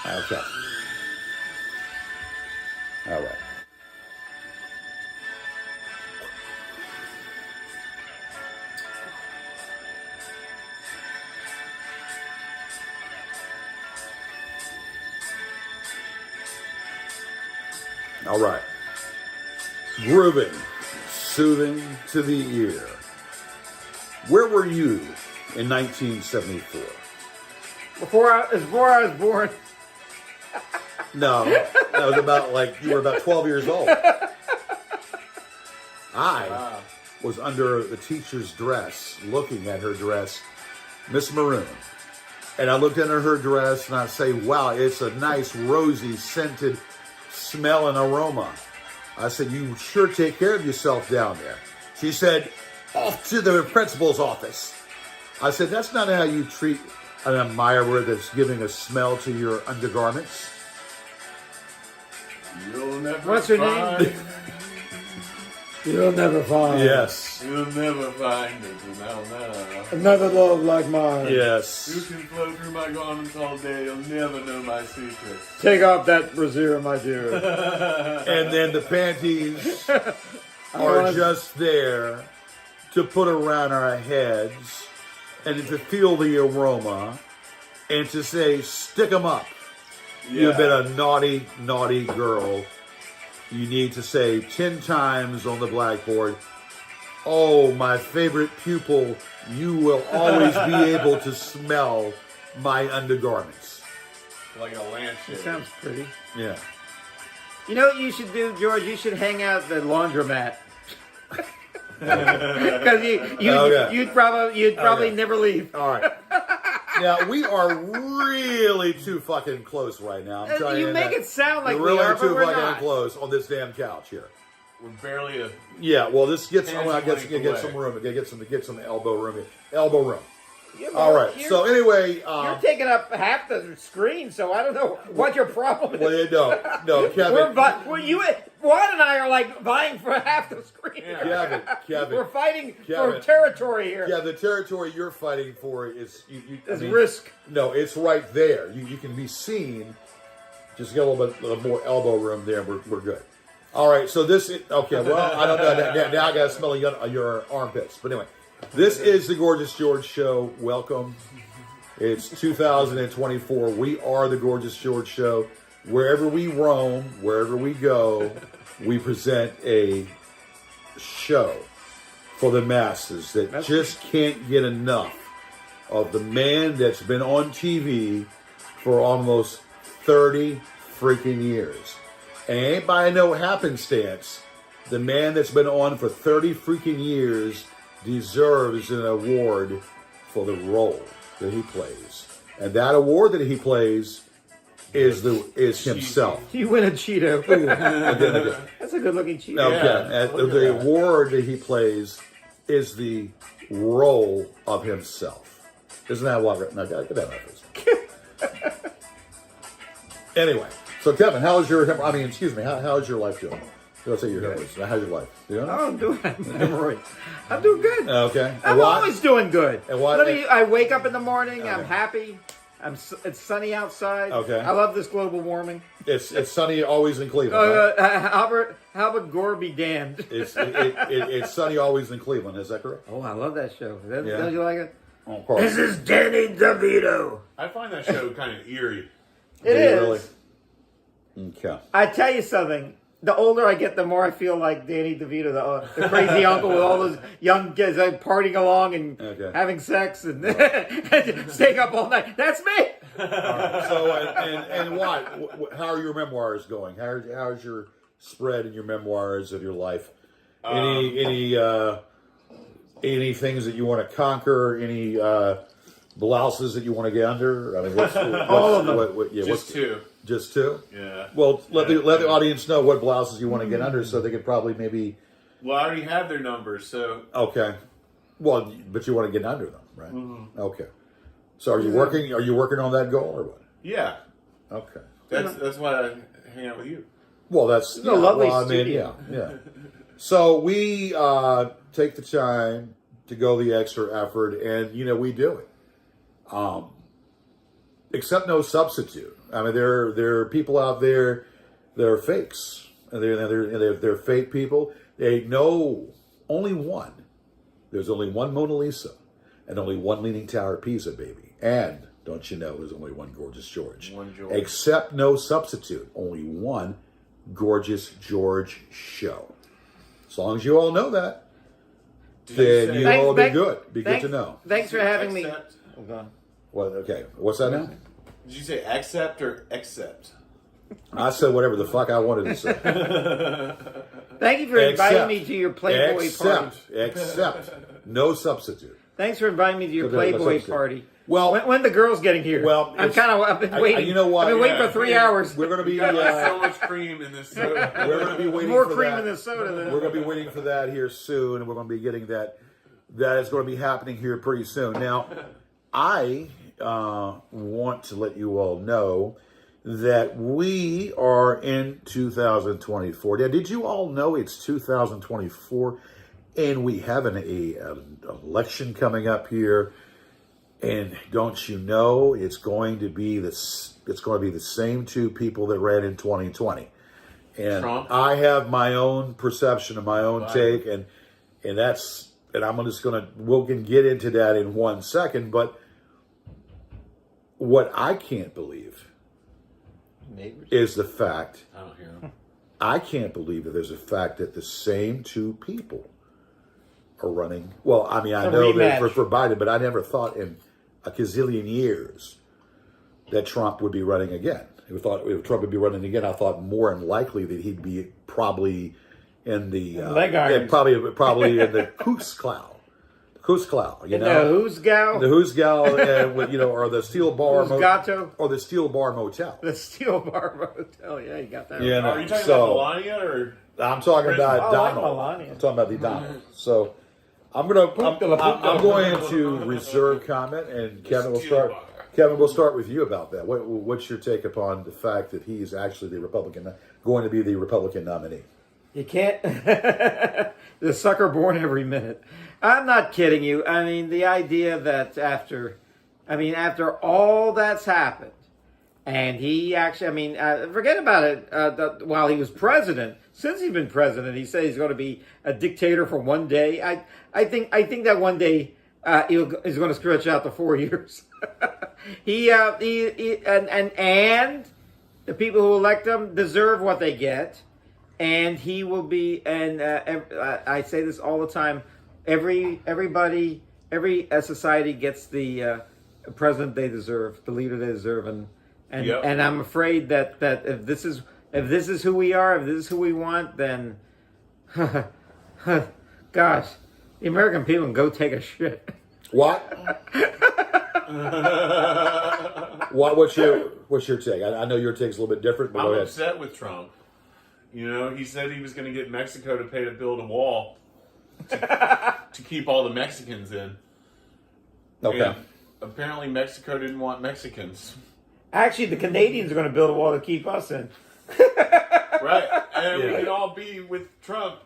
Okay. All right. All right. Grooving, soothing to the ear. Where were you in 1974? Before I was born. No, that was about you were about 12 years old. I was under the teacher's dress, looking at her dress, Miss Maroon. And I looked into her dress and I say, wow, it's a nice, rosy, scented smell and aroma. I said, you sure take care of yourself down there. She said, off to the principal's office. I said, that's not how you treat an admirer that's giving a smell to your undergarments. You'll never What's her find name? You'll never find Yes. You'll never find it. No. another love like mine. You Yes. can flow through my garments all day. You'll never know my secrets. Take off that brassiere, my dear. And then the panties are just there to put around our heads and to feel the aroma and to say, stick 'em up. You've been a naughty, naughty girl. You need to say 10 times on the blackboard, oh, my favorite pupil, you will always be able to smell my undergarments. Like a lampshade. That sounds pretty. Yeah. You know what you should do, George? You should hang out at the laundromat. Because you'd probably never leave. All right. Now, we are really too fucking close right now. I'm telling you. You make that. it sound like We're we really are, too but we're fucking not. close on this damn couch here. We're barely a... Yeah, well, this gets. I want to Hands get length some away. room. Get some elbow room. Here. Elbow room. Yeah, All well, right. you're- So anyway, You're taking up half the screen, so I don't know what your problem is. well, no, Kevin. Juan and I are like vying for half the screen. Kevin. We're fighting Kevin. for territory here. Yeah, the territory you're fighting for is It's risk. No, it's right there. You can be seen. Just get a little bit more elbow room there. We're good. All right. So this is okay. Well, I don't know. Now I got to smell your armpits. But anyway, this is the Gorgeous George Show. Welcome. It's 2024. We are the Gorgeous George Show. Wherever we roam, wherever we go, we present a show for the masses that just can't get enough of the man that's been on TV for almost 30 freaking years. And ain't by no happenstance, the man that's been on for 30 freaking years deserves an award for the role that he plays. And that award that he plays is himself. You win a Cheeto. Again. That's a good looking Cheeto. Okay, and the award that he plays is the role of himself. Isn't that what? No, get that out. Anyway, so Kevin, how's your life doing? Did I say your hemorrhoids? How's your life? Oh, I'm doing hemorrhoids. I'm doing good. Okay. I'm always doing good. And what? I wake up in the morning. Okay. I'm happy. It's sunny outside. Okay. I love this global warming. It's sunny always in Cleveland. Right? Albert Gore be damned. It's sunny always in Cleveland. Is that correct? Oh, I love that show. Yeah. Don't you like it? Oh, of course. This is Danny DeVito. I find that show kind of eerie. It is. Really? Okay. I tell you something. The older I get, the more I feel like Danny DeVito, the crazy uncle with all those young kids partying along and having sex and staying up all night. That's me. All right. So, and what? How are your memoirs going? How's your spread in your memoirs of your life? Any things that you want to conquer? Any blouses that you want to get under? I mean, all of them. Just two. Just two? Yeah. Well, let the audience know what blouses you want to get under, so they could probably maybe. Well, I already have their numbers, so. Okay. Well, but you want to get under them, right? Mm-hmm. Okay. So are you working? Are you working on that goal or what? Yeah. Okay. That's why I hang out with you. Well, that's a lovely studio. Yeah. So we take the time to go the extra effort, and we do it. accept no substitute. I mean, there are people out there that are fakes, and they're fake people. They know only one. There's only one Mona Lisa, and only one Leaning Tower of Pisa, baby. And don't you know, there's only one Gorgeous George. One George. Accept no substitute. Only one Gorgeous George show. As long as you all know that, then you'll all be good. Be good to know. Thanks for having me. Oh, God. What? Okay. What's that now? Did you say accept or accept? I said whatever the fuck I wanted to say. Thank you for inviting me to your Playboy party. Except no substitute. Thanks for inviting me to your Playboy party. Well, when the girls getting here? Well, I've been waiting. You know what? I've been waiting for 3 hours. We're going to be so much cream in this soda. We're going to be waiting more for cream that. in this soda. We're going to be waiting for that here soon, and we're going to be getting that. That is going to be happening here pretty soon. Now, I want to let you all know that we are in 2024. Now, did you all know it's 2024, and we have an election coming up here? And don't you know it's going to be the same two people that ran in 2020. And Trump? I have my own perception and my own take, and I'm just gonna we'll can get into that in 1 second. But what I can't believe is the fact I don't hear him. I can't believe that there's a fact that the same two people are running. Well, I mean, I know that for Biden, but I never thought in a gazillion years that Trump would be running again. I thought if Trump would be running again, I thought more than likely that he'd be probably in the probably in the Koos Cloud. You know, the Who's Gal, the Who's Gal, or the Steel Bar, or the Steel Bar Motel. The Steel Bar Motel. Yeah, you got that. Yeah, right. Are you talking about Melania or? I'm talking about Donald. Melania. I'm talking about the Donald. So I'm going to reserve comment, and Kevin will start. Kevin, we'll start with you about that. What's your take upon the fact that he's actually going to be the Republican nominee? You can't. The sucker born every minute. I'm not kidding you. I mean, the idea that after all that's happened, and he actually, forget about it. While he was president, since he's been president, he said he's going to be a dictator for one day. I think that one day he's going to stretch out to 4 years. And the people who elect him deserve what they get, and he will be. And I say this all the time. Every society gets the president they deserve, the leader they deserve, and I'm afraid that if this is who we are, if this is who we want, then gosh, the American people can go take a shit. What? What's your take? I know your take's a little bit different, but I'm go ahead. upset with Trump. You know, he said he was going to get Mexico to pay to build a wall to keep all the Mexicans in. Okay. And apparently Mexico didn't want Mexicans. Actually, the Canadians are going to build a wall to keep us in. Right. And we can all be with Trump.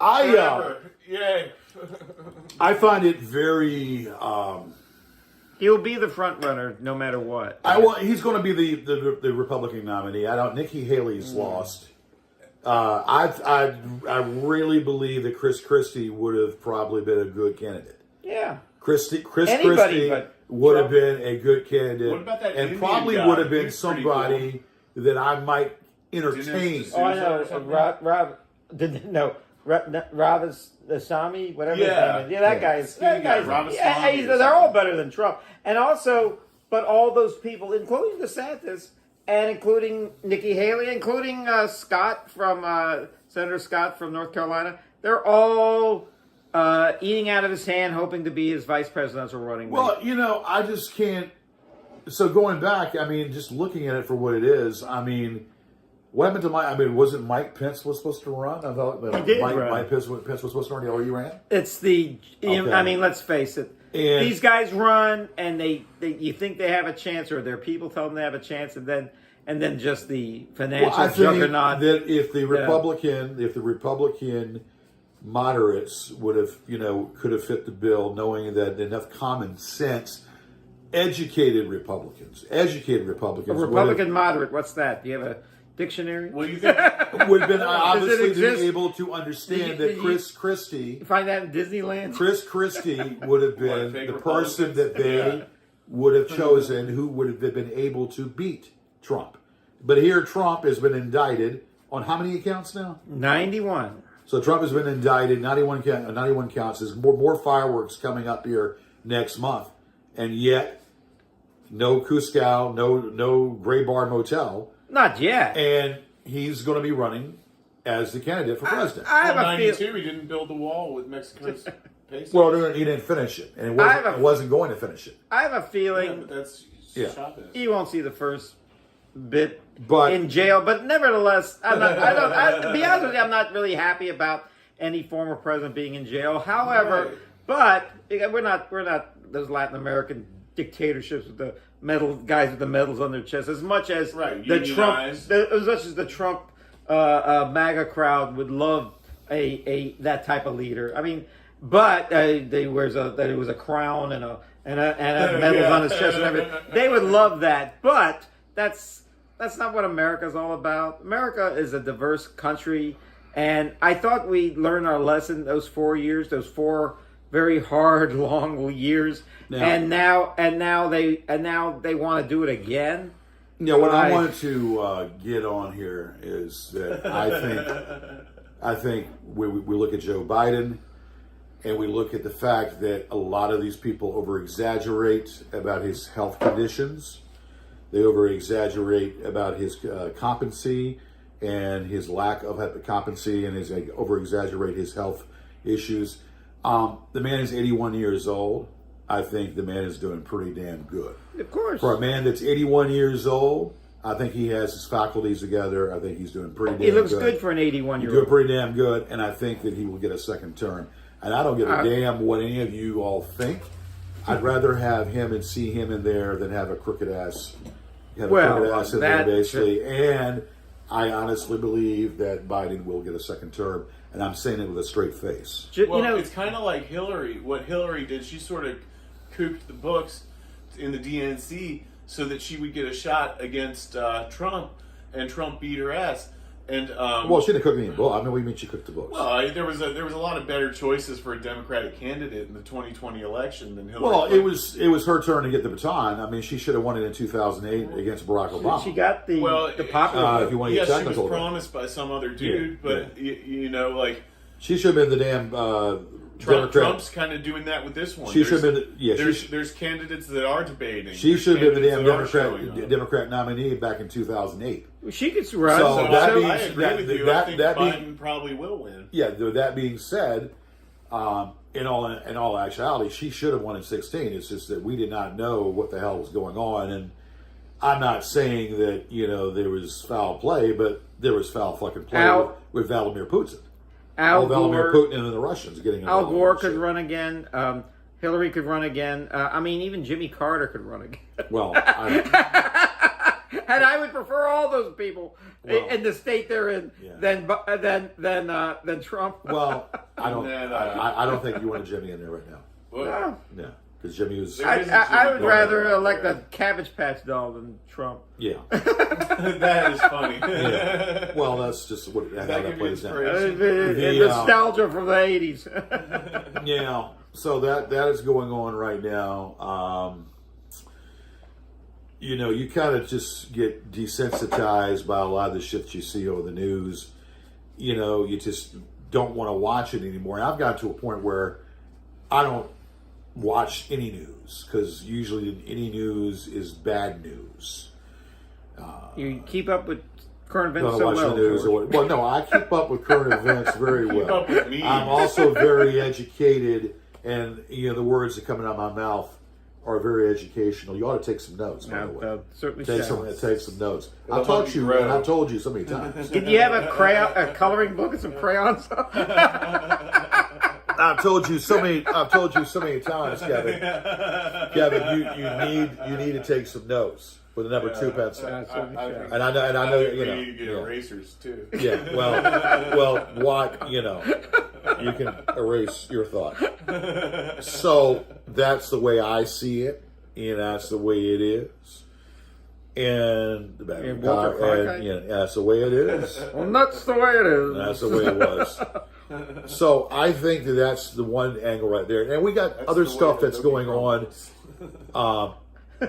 Yay. I find it very. He'll be the front runner no matter what. He's going to be the Republican nominee. Nikki Haley's lost. I really believe that Chris Christie would have probably been a good candidate. Yeah. Chris Christie would have been a good candidate. What about that and Indian probably guy? would have been He's somebody that I might entertain. Oh, I know. Rob Asami, whatever his name is. Yeah, that guy's. They're all better than Trump. And also, but all those people, including DeSantis, and including Nikki Haley, including Senator Scott from North Carolina, they're all eating out of his hand, hoping to be his vice presidential running mate. Well, I just can't. So going back, just looking at it for what it is, what happened to was it Mike Pence was supposed to run? I thought that Mike Pence was supposed to run. He ran? It's let's face it. And these guys run, and they you think they have a chance, or their people tell them they have a chance, and then just the financial juggernaut. That if the Republican moderates would have, could have fit the bill, knowing that enough common sense educated Republicans. Educated Republicans. A Republican moderate. What's that? Do you have a dictionary? Well, you think would have been obviously exist? been able to understand that Chris Christie. You find that in Disneyland? Chris Christie would have been fake the person that they would have chosen who would have been able to beat Trump. But here Trump has been indicted on how many accounts now? 91. So Trump has been indicted, 91 counts. There's more fireworks coming up here next month. And yet, no Cusco, no Gray Bar Motel. Not yet. And he's going to be running as the candidate for president. I have a 92, feel. he didn't build the wall with Mexico's pesos. Well, he didn't finish it. And it wasn't going to finish it. I have a Yeah, feeling but that's Yeah. Chavez. you won't see the first bit But- in jail. But nevertheless, to be honest with you, I'm not really happy about any former president being in jail. However, but we're not those Latin American dictatorships with the guys with the medals on their chest as much as the Trump, as much as the Trump MAGA crowd would love a that type of leader. I mean, but they wears that it was a crown and a medals on his chest and everything. They would love that, but that's not what America's all about. America is a diverse country, and I thought we learned our lesson those 4 years, those 4 very hard, long years, and now they want to do it again. Yeah, what I wanted to get on here is that I think we look at Joe Biden and we look at the fact that a lot of these people over-exaggerate about his health conditions. They over-exaggerate about his competency and his lack of competency, and over-exaggerate his health issues. The man is 81 years old. I think the man is doing pretty damn good. Of course. For a man that's 81 years old, I think he has his faculties together. I think he's doing pretty damn good. He looks good for an 81-year-old. He's doing pretty damn good, and I think that he will get a second term. And I don't give a damn what any of you all think. I'd rather have him and see him in there than have a crooked ass. In there, basically. And I honestly believe that Biden will get a second term, and I'm saying it with a straight face. Well, it's kind of like Hillary. What Hillary did, she sort of cooped the books in the DNC so that she would get a shot against Trump, and Trump beat her ass. And well, she didn't cook any book. I mean, what do you mean she cooked the books? Well, there was a lot of better choices for a Democratic candidate in the 2020 election than Hillary. Well, it was her turn to get the baton. I mean, she should have won it in 2008 against Barack Obama. She got the popular. If you want to get technical, she was promised by some other dude, but you know, like she should have been the damn. Trump's kind of doing that with this one. She should have been. There's candidates that are debating. She should have been the damn Democrat nominee back in 2008. She could run. So I agree with you. I think Biden probably will win. Yeah. That being said, in all actuality, she should have won in 2016. It's just that we did not know what the hell was going on, and I'm not saying that there was foul play, but there was foul fucking play with Vladimir Putin. Vladimir Putin and the Russians getting involved. Al Gore could run again. Hillary could run again. I mean, even Jimmy Carter could run again. Well, and I would prefer all those people in the state they're in than Trump. Well, I don't think you want a Jimmy in there right now. No, because Jimmy was. I would rather elect a Cabbage Patch Doll than Trump. Yeah, that is funny. Yeah. Well, that's just how that plays down. Nostalgia from the 80s. Yeah, so that is going on right now. You kind of just get desensitized by a lot of the shit you see over the news. You just don't want to watch it anymore. And I've got to a point where I don't watch any news because usually any news is bad news. You keep up with current events so well. Well, no, I keep up with current events very well. Keep up with me. I'm also very educated, and the words that come out of my mouth are very educational. You ought to take some notes, by the way. Certainly take some notes. I've taught you, and I've told you so many times. Did you have a coloring book and some crayons? I've told you so many times, Kevin. Kevin, you need to take some notes with a number 2 pencil. And I know you need to get erasers too. Yeah, well, what you can erase your thought. So that's the way I see it. and that's the way it is. And the back And Walter Cronkite? yeah, that's the way it is. Well, that's the way it is. That's the way it was. So I think that's the one angle right there. And we got other stuff that's going on.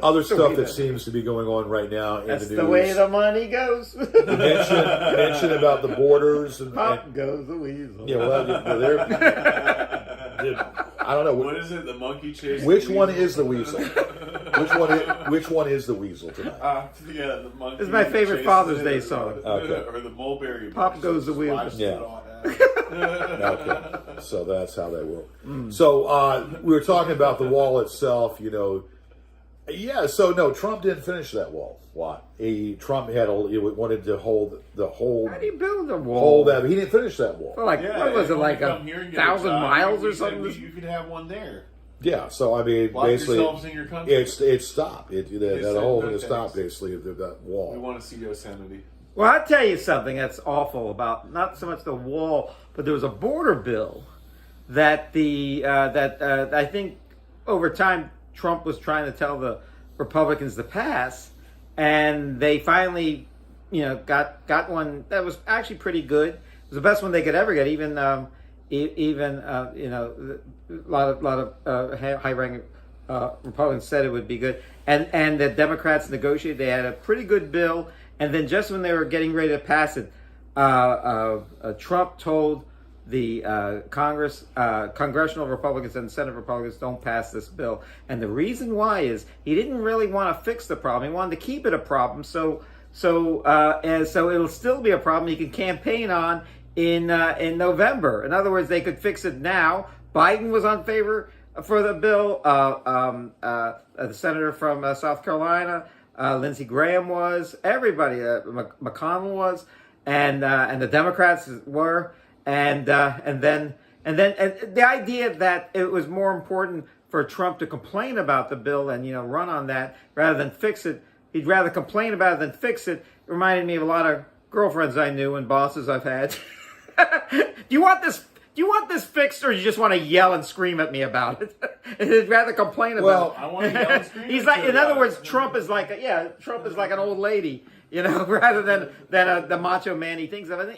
Other stuff that seems to be going on right now in That's the news. the way the money goes. mention about the borders and Pop goes the weasel. yeah, well, they're, I don't know. What is it? The monkey chase? Which one is the weasel? Which one is the weasel tonight? Yeah, the monkey. This is my favorite chases Father's it, Day or- song. Okay. Or the mulberry. Pop bush. goes the wheel. Watched Yeah. it all. Okay, so that's how they work. So we were talking about the wall itself. Yeah. So no, Trump didn't finish that wall. Why? Trump he wanted to hold the whole. How do you build a wall? Hold that. He didn't finish that wall. For like, what was it, like come here and get 1,000 job, miles or you said something? You could have one there. Yeah. So I mean, Lock basically, yourselves in your country. it stopped. That said whole no thing thanks. stopped. Basically, that We wall. want to see Yosemite. Well, I'll tell you something that's awful about not so much the wall, but there was a border bill that I think over time Trump was trying to tell the Republicans to pass, and they finally, got one that was actually pretty good. It was the best one they could ever get. Even a lot of high-ranking Republicans said it would be good, and the Democrats negotiated. They had a pretty good bill, and then just when they were getting ready to pass it, Trump told the congressional Republicans and Senate Republicans don't pass this bill. And the reason why is he didn't really want to fix the problem. He wanted to keep it a problem. So it'll still be a problem he can campaign on in November. In other words, they could fix it now. Biden was on favor for the bill. The senator from South Carolina, Lindsey Graham was. Everybody, McConnell was, and the Democrats were. And then the idea that it was more important for Trump to complain about the bill and run on that rather than fix it. He'd rather complain about it than fix it. Reminded me of a lot of girlfriends I knew and bosses I've had. Do you want this fixed, or do you just want to yell and scream at me about it? He'd rather complain about it. I want to yell and scream. He's like, in other words, Trump is like an old lady. Rather than the macho man he thinks of. And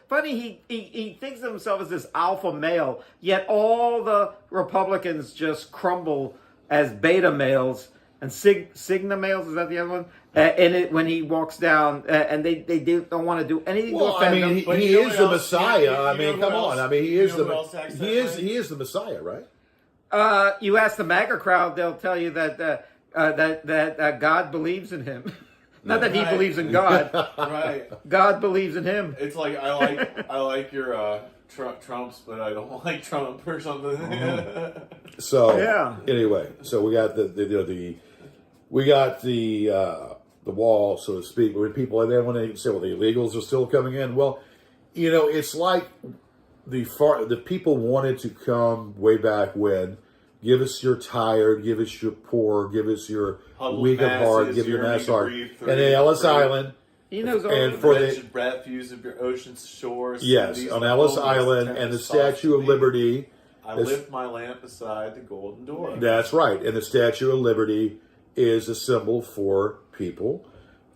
funny, he thinks of himself as this alpha male, yet all the Republicans just crumble as beta males and sigma males. Is that the other one? When he walks down, and they don't want to do anything to offend him. He is the Messiah. Come on. He is the Messiah, right? You ask the MAGA crowd, they'll tell you that God believes in him. Not that he believes in God. Right. God believes in him. It's like I like your Trumps, but I don't like Trump or something. So Yeah. Anyway, so we got the wall, so to speak. But when people and then when they say, well, the illegals are still coming in. Well, it's like the people wanted to come way back when. Give us your tired, give us your poor, give us your weak of heart, give your mass heart. And then Ellis Island. He knows all and of for it. the refuse of your ocean shores. Yes, on Ellis Island and the Statue of Liberty. I lift my lamp beside the golden door. That's right. And the Statue of Liberty is a symbol for people,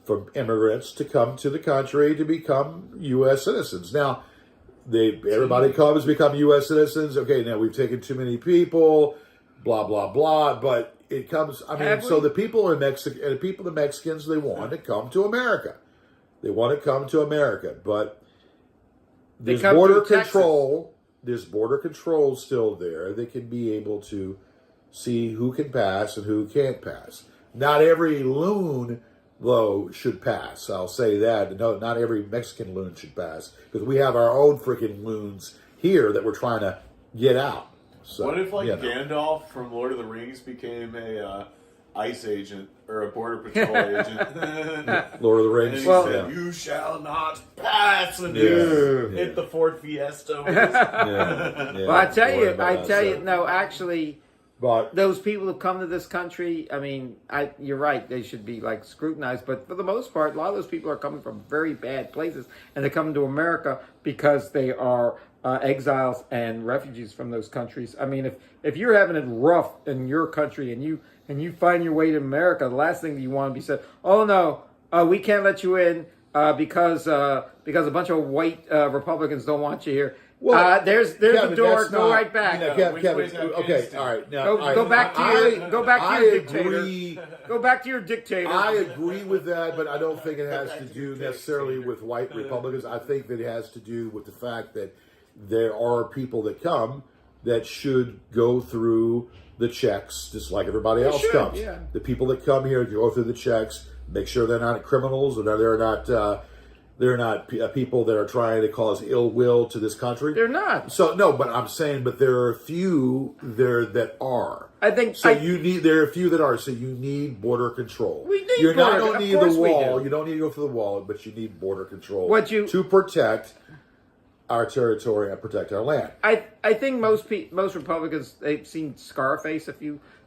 for immigrants to come to the country to become U.S. citizens. Now, everybody comes, become U.S. citizens. Okay, now we've taken too many people, blah, blah, blah. But it comes, so the people in Mexico, and the Mexicans, they want to come to America. They want to come to America. But there's border control. There's border control still there. They can be able to see who can pass and who can't pass. Not every loon, though, should pass. I'll say that. No, not every Mexican loon should pass, because we have our own freaking loons here that we're trying to get out. So, what if Gandalf from Lord of the Rings became a ICE agent or a border patrol agent? Lord of the Rings. And he said, "You shall not pass," and hit the Ford Fiesta. Well, I tell you, no, actually. But those people who come to this country, you're right, they should be scrutinized. But for the most part, a lot of those people are coming from very bad places, and they're coming to America because they are exiles and refugees from those countries. I mean, if you're having it rough in your country and you find your way to America, the last thing that you want to be said, oh no, we can't let you in because a bunch of white Republicans don't want you here. Well, there's Kevin, the door. Go right back. Kevin, okay, all right. Now, go back to your dictator. Go back to your dictator. I agree with that, but I don't think it has to do necessarily with white Republicans. I think that it has to do with the fact that there are people that come that should go through the checks just like everybody else comes. Yeah. The people that come here go through the checks, make sure they're not criminals or they're not people that are trying to cause ill will to this country. They're not. So no, but I'm saying, but there are a few there that are. I think so. There are a few that are. So you need border control. We need You're border. not going to need the wall. You don't need to go for the wall, but you need border control to protect our territory and protect our land. I think most Republicans, they've seen Scarface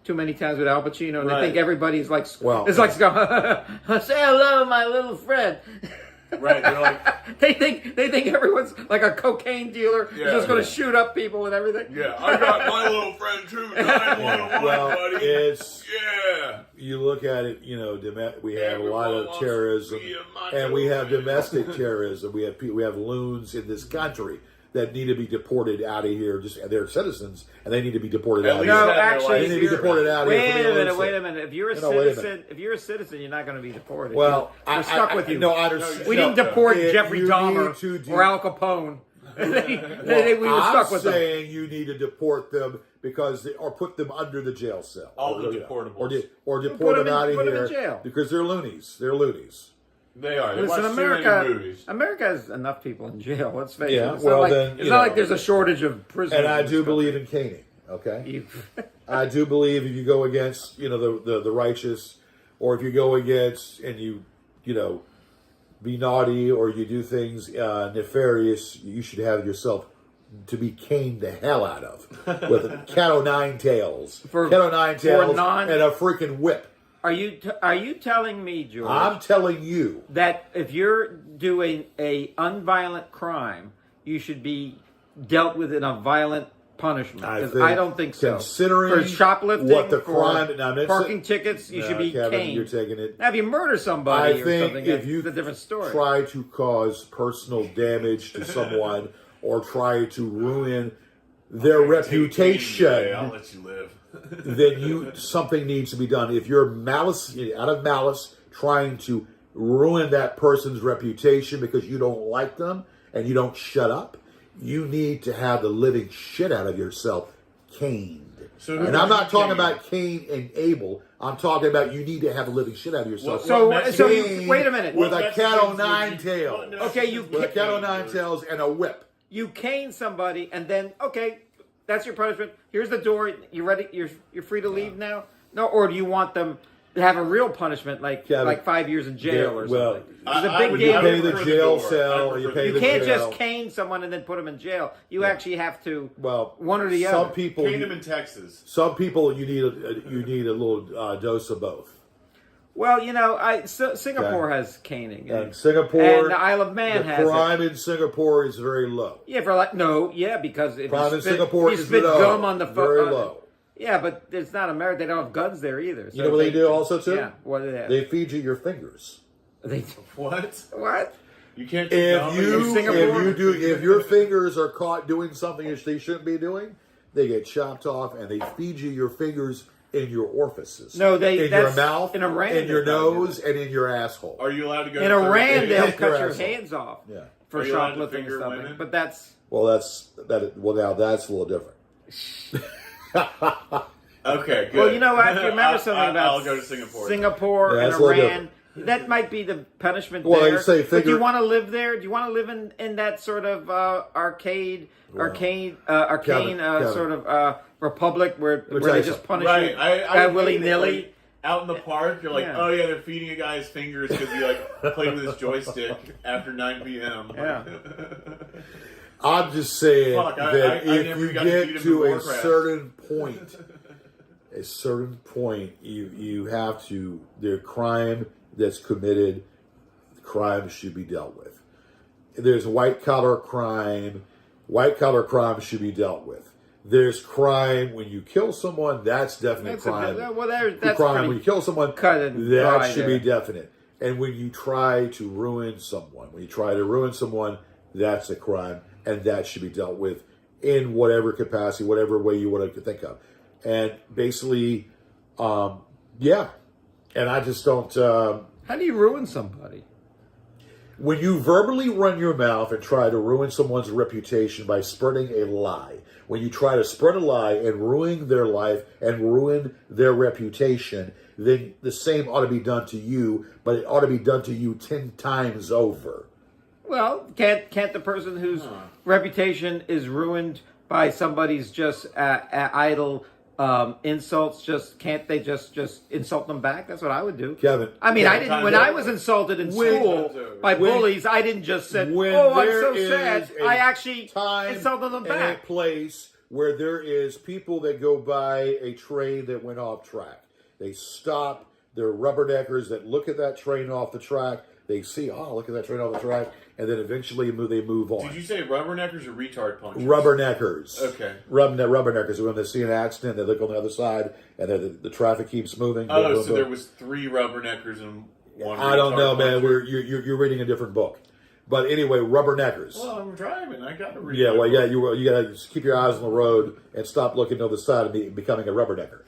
too many times with Al Pacino, and they think everybody's like, it's like say hello, my little friend. Right, they're like they think everyone's like a cocaine dealer who's just going to shoot up people and everything. Yeah, I got my little friend too. 911, well, buddy. You look at it. You know, we have a lot of terrorism, and we have domestic terrorism. We have loons in this country that need to be deported out of here. They're citizens, and they need to be deported out of here. No, actually, they need to be deported out of here. Wait a minute. If you're a citizen, you're not going to be deported. Well, we're stuck with you. No, I understand. We didn't deport Jeffrey Dahmer or Al Capone. We were stuck with them. I'm saying you need to deport them or put them under the jail cell. All the deportables. Or deport them out of put here them in jail. Because they're loonies. They're loonies. They are. Listen, America has enough people in jail. Let's face it. It's not like there's a shortage of prisoners. And I do believe in caning. Okay, I do believe if you go against the righteous, or if you go against and you be naughty or you do things nefarious, you should have yourself to be caned the hell out of with a cat o' nine tails, and a freaking whip. Are you telling me, George? I'm telling you that if you're doing a unviolent crime, you should be dealt with in a violent punishment. Because I don't think so. Considering for shoplifting, what the crime, parking tickets, you should be Kevin, caned. You're taking it. Now, if you murder somebody or something, if you it's a different story. Try to cause personal damage to someone or try to ruin their reputation. I'll let you live. Then something needs to be done. If you're out of malice, trying to ruin that person's reputation because you don't like them and you don't shut up, you need to have the living shit out of yourself caned. And I'm not talking about Cain and Abel. I'm talking about you need to have the living shit out of yourself. So wait a minute. With a cat o' nine tails. Okay, with a cat o' nine tails and a whip. You cane somebody, and then that's your punishment. Here's the door. You ready? You're free to leave now. No, or do you want them to have a real punishment, like 5 years in jail or something? Well, there's a big deal. You pay the jail cell. You can't just cane someone and then put them in jail. You actually have to. Well, one or the other. Some people cane them in Texas. Some people you need a little dose of both. Well, Singapore has caning. And Singapore and the Isle of Man has it. The crime in Singapore is very low. Yeah, because if crime you in Singapore you is spit low, gum on the very low. Yeah, but it's not America. They don't have guns there either. So you know what they do also too? Yeah, what do they have? They feed you your fingers. What? What? You can't. If your fingers are caught doing something that they shouldn't be doing, they get chopped off and they feed you your fingers in your orifices. No, in your mouth, in Iran, in your nose, and in your asshole. Are you allowed to go in Iran? They'll cut your hands off. Yeah. For shoplifting or something. Women? But that's well, now that's a little different. Okay, good. Well, you know what? You remember something about I'll go to Singapore. Singapore and Iran. That might be the punishment there. Like say, but do you want to live there? Do you want to live in that sort of arcane sort of republic where they just punish you willy-nilly? Out in the park, you're like, oh yeah, they're feeding a guy his fingers because he played with his joystick after 9 p.m. Yeah. I'm just saying that if you get to a certain point, you have to. The crime that's committed, crime should be dealt with. There's white collar crime, white-collar crime should be dealt with. There's crime when you kill someone. That's definite crime. That's crime when you kill someone. Cut and That should be definite. And when you try to ruin someone, that's a crime, and that should be dealt with in whatever capacity, whatever way you want to think of. And basically, yeah. And I just don't. How do you ruin somebody? When you verbally run your mouth and try to ruin someone's reputation by spreading a lie, when you try to spread a lie and ruin their life and ruin their reputation, then the same ought to be done to you, but it ought to be done to you 10 times over. Well, can't the person whose reputation is ruined by somebody's just idle insults, can't they just insult them back? That's what I would do. Kevin. I mean, I didn't, when I was insulted in school by bullies, I didn't just say, oh, I'm so sad. I actually insulted them back. And a place where there is people that go by a train that went off track. They stop. There are rubberneckers that look at that train off the track. They see, oh, look at that train off the track, and then eventually they move on. Did you say rubberneckers or retard punchers? Rubberneckers. Okay. Rubberneckers. When they see an accident, they look on the other side, and then the traffic keeps moving. Oh, boom, boom, so boom. There was 3 rubberneckers and 1 I don't know, man. Puncher. You're reading a different book. But anyway, rubberneckers. Well, I'm driving. I got to read. Yeah, well, yeah, you got to keep your eyes on the road and stop looking to the side and becoming a rubbernecker.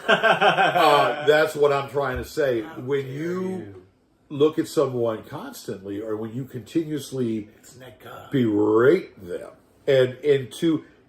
That's what I'm trying to say. When you look at someone constantly, or when you continuously berate them, and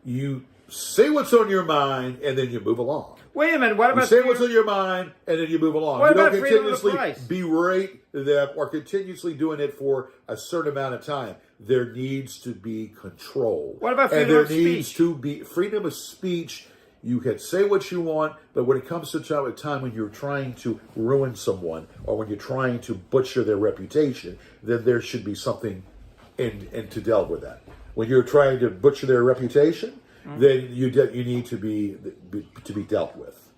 you say what's on your mind, and then you move along. Wait a minute. What about you say what's on your mind, and then you move along? What you about don't continuously berate them or continuously doing it for a certain amount of time. There needs to be control. What about freedom of speech? And there needs to be freedom of speech. You can say what you want, but when it comes to a time when you're trying to ruin someone or when you're trying to butcher their reputation, then there should be something in to deal with that. When you're trying to butcher their reputation, then you need to be dealt with.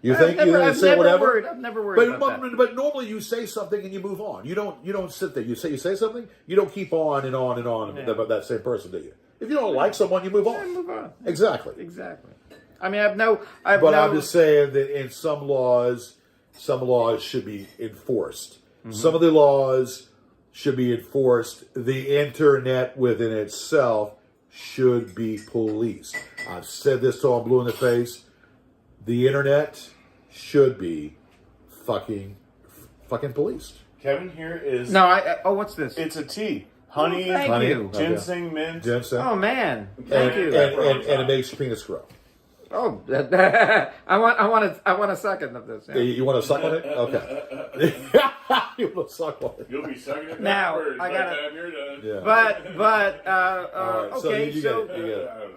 You think you say whatever? I've never worried about that. But normally you say something and you move on. You don't sit there. You say something. You don't keep on and on and on about that same person, do you? If you don't like someone, you move on. Move on. Exactly. I mean, I'm just saying that in some laws should be enforced. Mm-hmm. Some of the laws should be enforced. The internet within itself should be policed. I've said this till I'm blue in the face. The internet should be fucking policed. Kevin here is... No, what's this? It's a tea. Honey, thank you. ginseng, mint. Ginseng. Oh, man. Thank you. And it makes your penis grow. Oh, I want a second of this. Yeah. You want to suck on it? Okay. You want to suck on it? You'll be sucking it now. I got it. You're done. Yeah. But okay.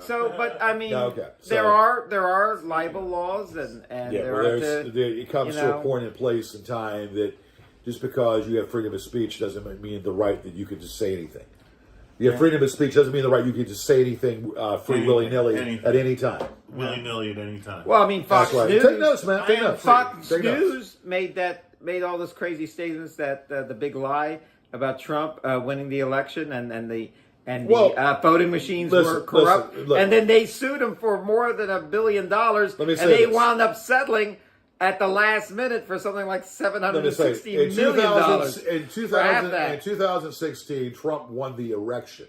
So, but I mean, okay. there are libel laws and it comes to a point in place and time that just because you have freedom of speech doesn't mean the right that you can just say anything. You have freedom of speech doesn't mean the right you can just say anything willy-nilly at any time. Willy-nilly at any time. Well, I mean, Fox News. Take notes, man. Take notes. Fox News made all those crazy statements that the big lie about Trump winning the election and the voting machines were corrupt, and then they sued him for more than $1 billion, and they wound up settling at the last minute for something like $760 million. In 2016, Trump won the election.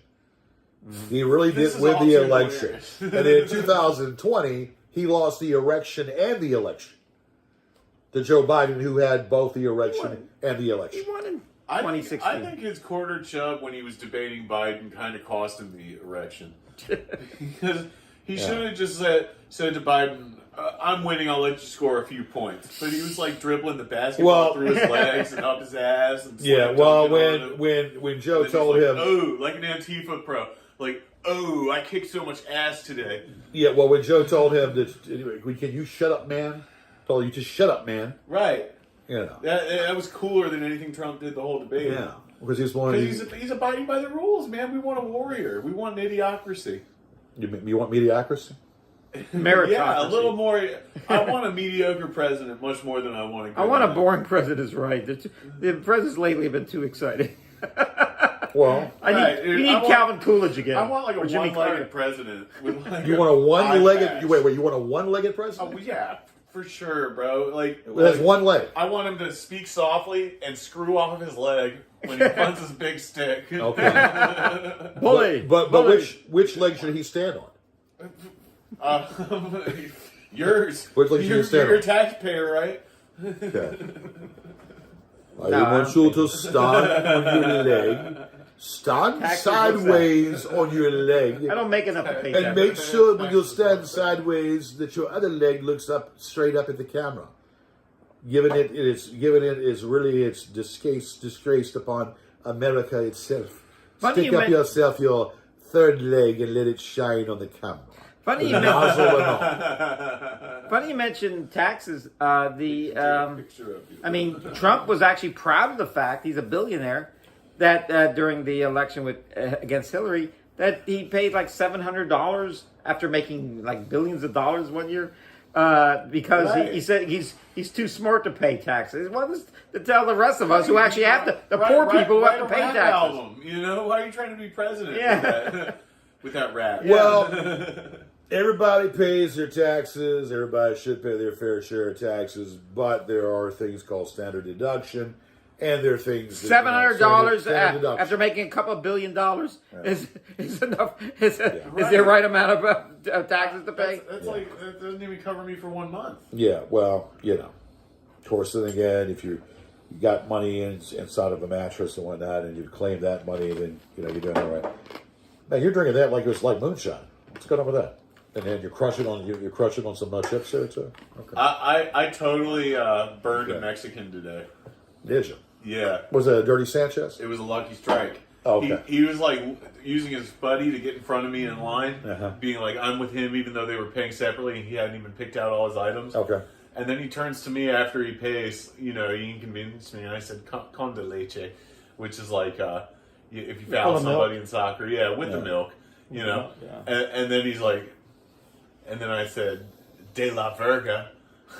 He really did win the election. And in 2020, he lost the election and the election to Joe Biden, who had both the election and the election. He won in 2016. I think his quarter chub when he was debating Biden kind of cost him the election. Because he should have just said to Biden, I'm winning, I'll let you score a few points. But he was like dribbling the basketball through his legs and up his ass. And when Joe told him... Oh, like an Antifa pro. Like, oh, I kicked so much ass today. Yeah, well, when Joe told him that, can you shut up, man? Told you to shut up, man. Right. You know. That was cooler than anything Trump did the whole debate. Yeah. Because he's abiding by the rules, man. We want a warrior. We want an idiocracy. You want mediocrity? Meritocracy. Yeah, a little more. I want a mediocre president much more than I want a good a boring president is right. The presidents lately have been too exciting. Well, we need Calvin Coolidge again. I want like a or Jimmy Carter. one-legged president. With like you want a one-legged? eye Wait, you want a one-legged president? Oh yeah, for sure, bro. Like, That's one leg. I want him to speak softly and screw off his leg when he punts his big stick. Okay. Bully. But which leg should he stand on? Yours. Which leg should he stand You're on? a taxpayer, right? Okay. I want you to stand on your leg. Stand Taxes sideways on your leg. I don't make enough to pay And taxes. make sure when you stand sideways that your other leg looks up straight up at the camera. Given it is really it's disgraced upon America itself. Funny Stick you up yourself your third leg and let it shine on the camera. Funny Nozzle and all. Funny you mentioned taxes. I mean, Trump was actually proud of the fact he's a billionaire that during the election against Hillary that he paid like $700 after making like billions of dollars one year because he said he's too smart to pay taxes. What is to tell the rest of us who actually have to the poor people who have to pay taxes? Album, you know, why are you trying to be president? Yeah. With that rap. Well, everybody pays their taxes. Everybody should pay their fair share of taxes, but there are things called standard deduction, and there are things that, $700 standard deduction. after making a couple of $1 billion is enough. Is the right amount of taxes to pay? That's like that doesn't even cover me for 1 month. Yeah, well, you know, of course, then again, if you got money inside of a mattress and whatnot, and you claim that money, then you're doing all right. Man, you're drinking that like it was like moonshine. What's going on with that? And then you're crushing on some chips there too. Okay. I totally burned a Mexican today. Did you? Yeah. Was it a Dirty Sanchez? It was a lucky strike. Oh, okay. He was like using his buddy to get in front of me in line, being like, I'm with him, even though they were paying separately and he hadn't even picked out all his items. Okay. And then he turns to me after he pays, he inconvenienced me, and I said, con de leche, which is like, if you foul somebody in soccer, with the milk, Yeah. And then he's like, and then I said, de la verga.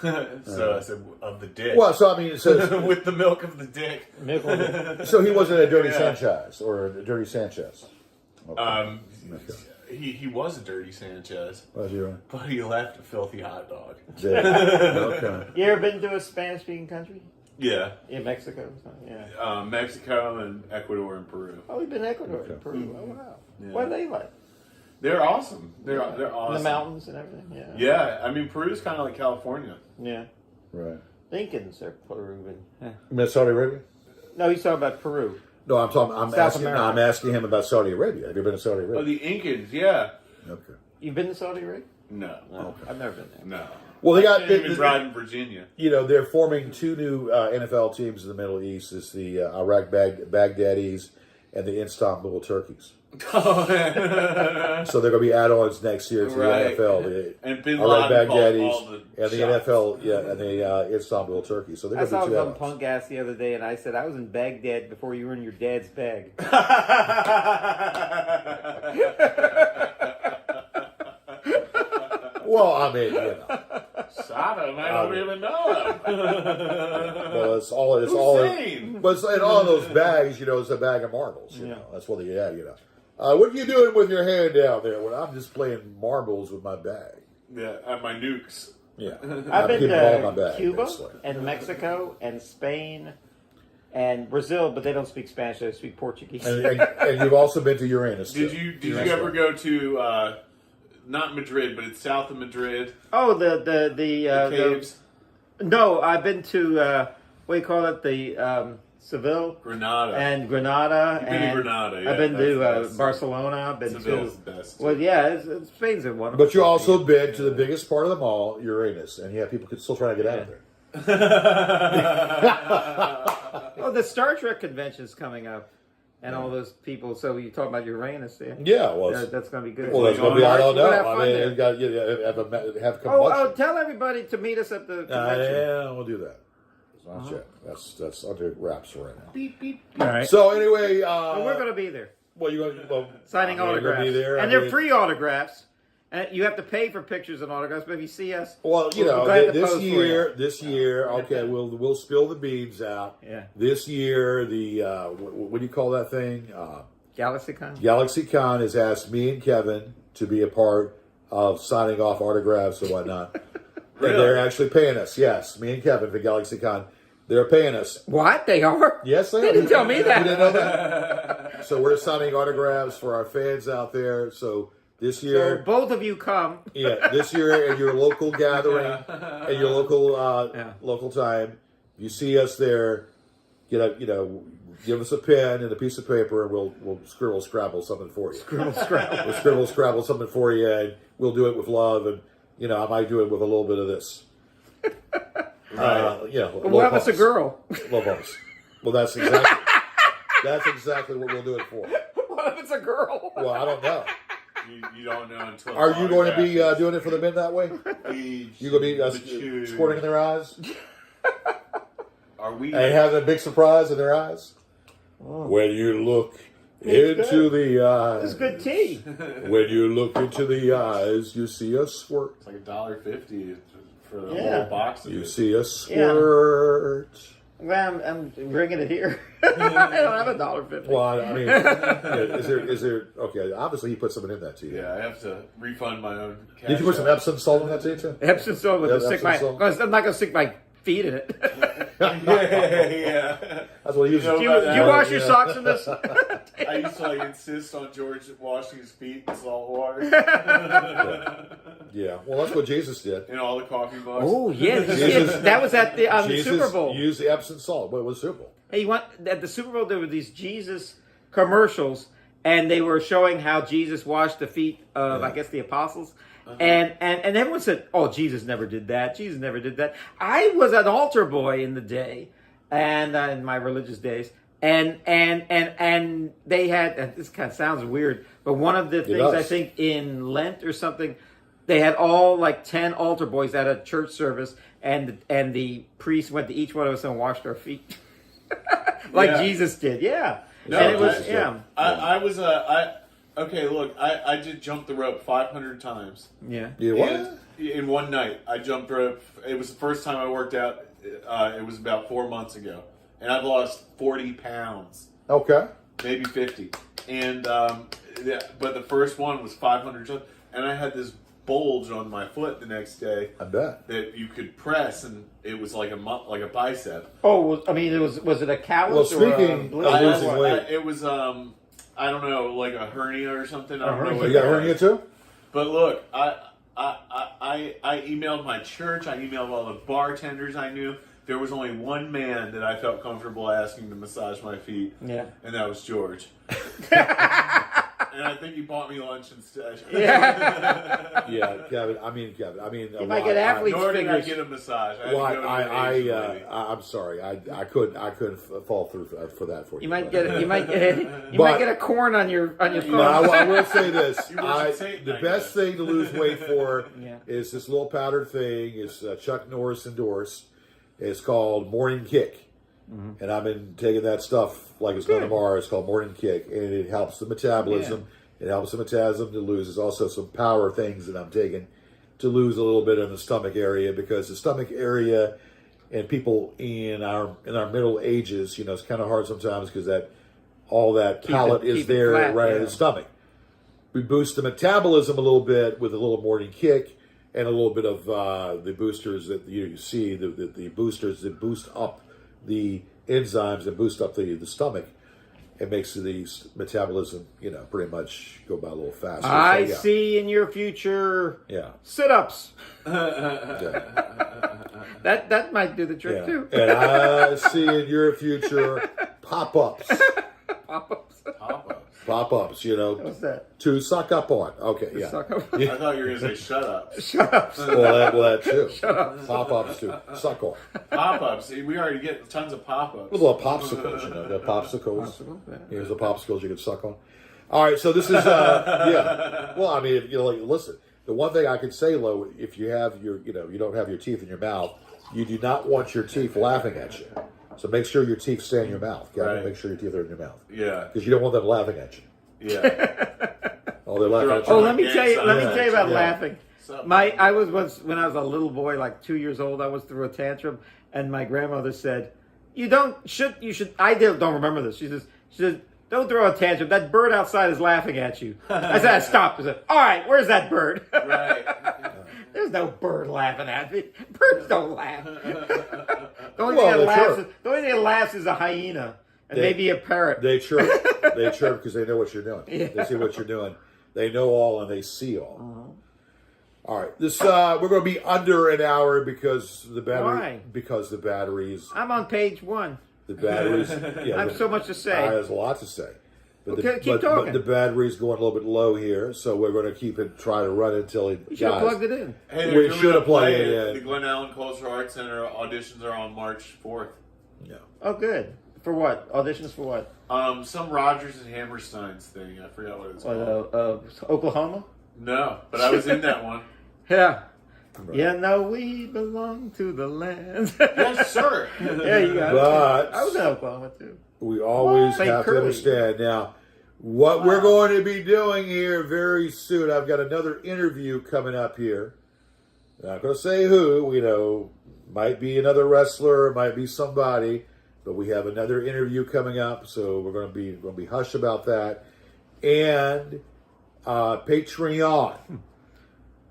So I said, of the dick. Well, so I mean, with the milk of the dick. So he wasn't a Dirty Sanchez or a Dirty Sanchez. Okay. He was a Dirty Sanchez. Was he right? But he left a filthy hot dog. Okay. You ever been to a Spanish-speaking country? Yeah. In Mexico? Yeah. Mexico and Ecuador and Peru. Oh, you've been to Ecuador and Peru. Oh, wow. Yeah. What are they like? They're awesome. They're awesome. The mountains and everything. Yeah. Yeah. I mean, Peru's kind of like California. Yeah. Right. Incans are Peruvian. Yeah. You met Saudi Arabia? No, he's talking about Peru. No, I'm asking him about Saudi Arabia. Have you been to Saudi Arabia? Oh, the Incans, yeah. Okay. You've been to Saudi Arabia? No. Okay. I've never been there. No. Well, they got I didn't even drive in Virginia. They're forming two new NFL teams in the Middle East. It's the Iraq Baghdadis and the Istanbul Turkeys. So they're going to be add-ons next year to the NFL. And Bin Iraq Laden Baghdadis and the shots. NFL, and the Istanbul Turkeys. So they're I going to saw be two some add-ons. punk ass the other day, and I said I was in Baghdad before you were in your dad's bag. Well, I mean, Sodom, I don't even know him. well, it's all, Hussein. but in all of those bags, it's a bag of marbles. You know, that's what they had. What are you doing with your hand down there? Well, I'm just playing marbles with my bag. Yeah, at my nukes. Yeah, I've been keeping all my to bag, Cuba basically. and Mexico and Spain and Brazil, but they don't speak Spanish; they speak Portuguese. And you've also been to Uranus. Did you ever go to not Madrid, but it's south of Madrid? Oh, the caves. No, I've been to what do you call it? The Seville, Granada, and Granada. You've been to Granada. Yeah, I've been to that's Barcelona. I've been Seville's to the best. Well, yeah, it's Spain's a wonderful. But you also been to the biggest part of them all, Uranus, and people could still try to get out of there. Oh, the Star Trek convention's coming up, and all those people. So you talk about Uranus there. Yeah, well, that's going to be good. Well, that's going to be. I don't know. We'll have fun I mean, there. you got have combustion. Oh, tell everybody to meet us at the convention. Yeah, we'll do that. Not yet. That's under wraps right now. Beep, beep. All right. So anyway, Well, we're going to be there. Well, you're going to Signing autographs. Be there. And they're free autographs. And you have to pay for pictures and autographs, but if you see us, Well, you we're know, glad to this pose for year, you. okay, we'll spill the beans out. Yeah. This year, the what do you call that thing? GalaxyCon. GalaxyCon has asked me and Kevin to be a part of signing off autographs and whatnot. Really? And they're actually paying us. Yes, me and Kevin for GalaxyCon. They're paying us. What? They are? Yes, they are. didn't tell me that. You didn't know that? So we're signing autographs for our fans out there. So this year, So both of you come. yeah, this year at your local gathering, at your local local time, you see us there. Give us a pen and a piece of paper, and we'll scrabble something for you. Scribble, scrabble. We'll scrabble something for you, and we'll do it with love, and I might do it with a little bit of this. What if it's a girl? Low bumps. Well, that's exactly what we'll do it for. What if it's a girl? Well, I don't know. You don't know until. Are you going to be doing it for the men that way? You going to be squirting in their eyes? Are we? And having a big surprise in their eyes? Oh. When you look into the eyes. It's good tea. When you look into the eyes, you see a squirt. It's like $1.50 for the whole box of You it. see a squirt. Yeah. Well, I'm bringing it here. I don't have $1.50. Well, I mean, is there? Okay, obviously you put something in that tea. Yeah, I have to refund my own cash. Did you put some Epsom salt in that tea too? Epsom salt with Yeah, stick my. Epsom salt. Because I'm not going to stick my feet in it. yeah. That's what he uses. You know Do you about that? wash your socks in this? I used to insist on George washing his feet in salt water Yeah, well, that's what Jesus did. in all the coffee mugs. Oh yeah, that was at the on the Jesus Super Bowl. used the Epsom salt. What was Super Bowl? Hey, at the Super Bowl there were these Jesus commercials, and they were showing how Jesus washed the feet of I guess the apostles. And everyone said, "Oh, Jesus never did that. Jesus never did that." I was an altar boy in the day, and in my religious days, and they had. And this kind of sounds weird, but one of the things I think in Lent or something, they had all like 10 altar boys at a church service, and the priest went to each one of us and washed our feet, like Jesus did. Yeah, No, and it was Okay, look, I did jump the rope 500 times. Yeah. You what? In one night, I jumped rope. It was the first time I worked out. It was about 4 months ago, and I've lost 40 pounds, Okay. maybe 50. And but the first one was 500 jumps, and I had this bulge on my foot the next day. I bet. That you could press, and it was like a bicep. Oh, I mean, was it a callus? Well, speaking or of losing weight, it was I don't know, like a hernia or something. I don't know. What you got a it hernia was. too? But look, I emailed my church. I emailed all the bartenders I knew. There was only one man that I felt comfortable asking to massage my feet. Yeah. And that was George. And I think he bought me lunch instead. Yeah. Yeah, Kevin. I mean, You might get athlete's Nor did I fingers. get a massage. I had Well, to go to an Asian lady. I'm sorry. I couldn't fall through for that for you. You might get a corn on your thumb. No, I will say this. You worship Satan, The I best guess. thing to lose weight for Yeah. is this little powdered thing. It's Chuck Norris endorsed. It's called Morning Kick. Mm-hmm. And I've been taking that stuff like it's none of ours. It's called Morning Kick. And it helps the metabolism. It helps the metabolism to lose. There's also some power things that I'm taking to lose a little bit in the stomach area, because the stomach area and people in our middle ages, it's kind of hard sometimes because all that palate is keep it there flat, right in yeah. the stomach. We boost the metabolism a little bit with a little morning kick and a little bit of the boosters that you see, the boosters that boost up the enzymes and boost up the stomach. It makes the metabolism, pretty much go by a little faster. I see in your future sit-ups. That might do the trick too. And I see in your future pop-ups. Pop-ups. Pop-ups, What's that? to suck up on. Okay, yeah. Suck up. I thought you were going to say shut up. Shut up. Well, that too. Pop-ups to suck on. Pop-ups. See, we already get tons of pop-ups. With little popsicles, the popsicles. Here's the popsicles you can suck on. All right, so this is Well, I mean, listen. The one thing I can say, Lo, if you have you don't have your teeth in your mouth, you do not want your teeth laughing at you. So make sure your teeth stay in your mouth. Okay? Right. Make sure your teeth are in your mouth. Yeah. Because you don't want them laughing at you. Yeah. All Oh, they're laughing at you. Oh, let me tell you about Yeah. laughing. I was when I was a little boy, like 2 years old, I was through a tantrum, and my grandmother said, you should. I don't remember this. She says, don't throw a tantrum. That bird outside is laughing at you. I said, stop. I said, all right, where's that bird? Right. There's no bird laughing at me. Birds don't laugh. The only thing that laughs is a hyena and maybe a parrot. They chirp. They chirp because they know what you're doing. Yeah. They see what you're doing. They know all and they see all. Uh-huh. All right, this we're going to be under an hour because the battery. Why? Because the batteries. I'm on page 1. The batteries. Yeah, I have so much to say. There's a lot to say. But Okay, keep talking. But the battery's going a little bit low here, so we're going to keep it. Try to run it until it. You should have plugged it in. Hey, We should have plugged it in. The Glen Allen Cultural Arts Center auditions are on March 4th. No. Oh, good. For what? Auditions for what? Some Rogers and Hammerstein's thing. I forgot what it's called. Oklahoma? No, but I was in that one. Yeah. Right. Yeah, no, we belong to the land. Yes, sir. Yeah, you got But it. I was in Oklahoma, too. we always St. have to Curly. understand now what we're going to be doing here very soon. I've got another interview coming up here. Not going to say who. You know, might be another wrestler, might be somebody, but we have another interview coming up, so we're going to be hush about that. And Patreon.